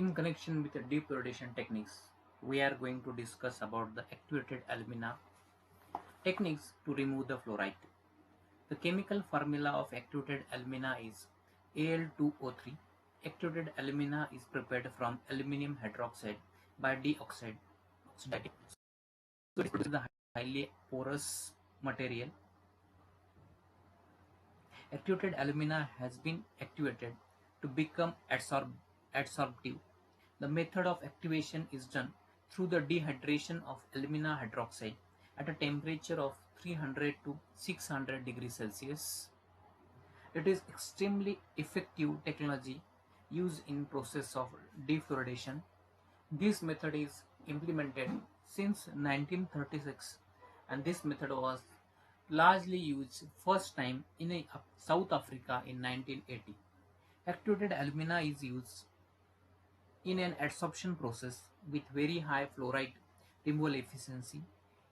In connection with the defluoridation techniques, we are going to discuss about the activated alumina techniques to remove the fluoride. The chemical formula of activated alumina is Al2O3. Activated alumina is prepared from aluminum hydroxide by oxidizing. So it is the highly porous material. Activated alumina has been activated to become adsorptive. The method of activation is done through the dehydration of alumina hydroxide at a temperature of 300 to 600 degrees Celsius. It is extremely effective technology used in process of defluoridation. This method is implemented since 1936 and this method was largely used first time in South Africa in 1980. Activated alumina is used in an adsorption process with very high fluoride removal efficiency.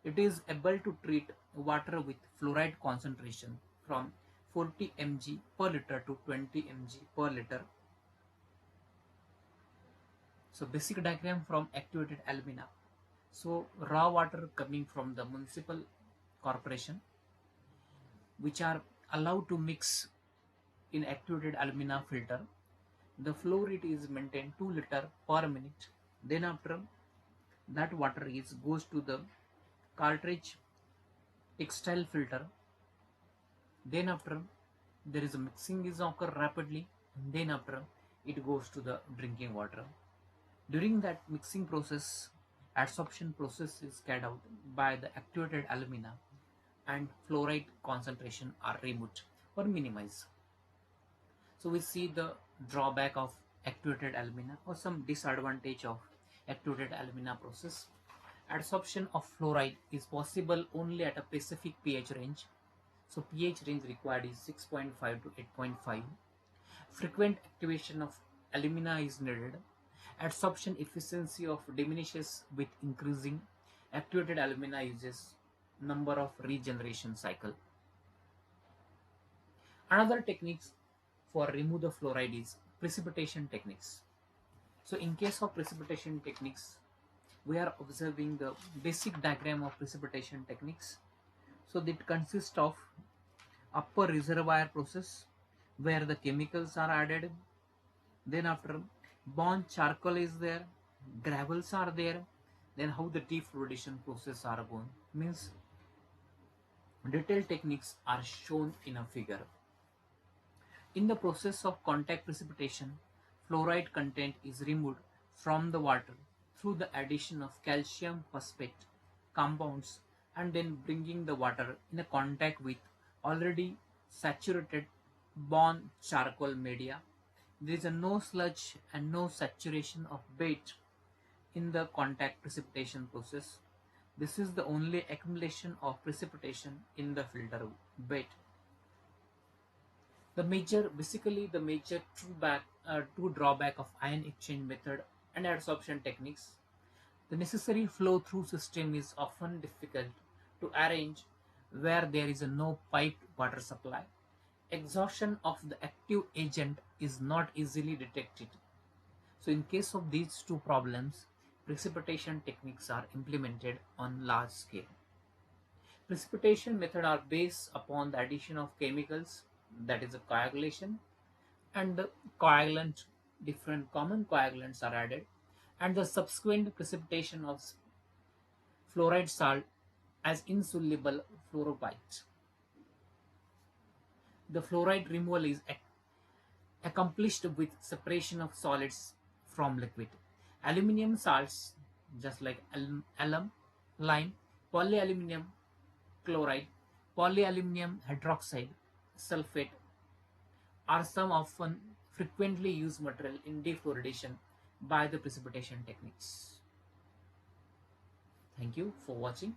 It is able to treat water with fluoride concentration from 40 mg per liter to 20 mg per liter. So basic diagram from activated alumina. So raw water coming from the municipal corporation which are allowed to mix in activated alumina filter. The flow rate is maintained 2 liter per minute. Then after that water is goes to the cartridge textile filter. Then after there is a mixing is occur rapidly and then after it goes to the drinking water. During that mixing process, adsorption process is carried out by the activated alumina and fluoride concentration are removed or minimized. So we see the drawback of activated alumina or some disadvantage of activated alumina process. Adsorption of fluoride is possible only at a specific pH range. So pH range required is 6.5 to 8.5. Frequent activation of alumina is needed. Adsorption efficiency of diminishes with increasing activated alumina uses number of regeneration cycle. Another techniques for remove the fluoride is precipitation techniques. So in case of precipitation techniques, we are observing the basic diagram of precipitation techniques. So it consists of upper reservoir process where the chemicals are added. Then after burnt charcoal is there, gravels are there. Then how the defluoridation process are going means detailed techniques are shown in a figure. In the process of contact precipitation, fluoride content is removed from the water through the addition of calcium phosphate compounds and then bringing the water in a contact with already saturated burnt charcoal media. There is no sludge and no saturation of bed in the contact precipitation process. This is the only accumulation of precipitation in the filter bed. Basically the major true drawback of ion exchange method and adsorption techniques. The necessary flow through system is often difficult to arrange where there is no piped water supply. Exhaustion of the active agent is not easily detected. So in case of these two problems, precipitation techniques are implemented on large scale. Precipitation methods are based upon the addition of chemicals, that is a coagulation, and the coagulant, different common coagulants are added, and the subsequent precipitation of fluoride salt as insoluble fluoride. The fluoride removal is accomplished with separation of solids from liquid. Aluminium salts, just like alum, lime, polyaluminum chloride, polyaluminum hydroxide, sulfate are some often frequently used material in defluoridation by the precipitation techniques. Thank you for watching.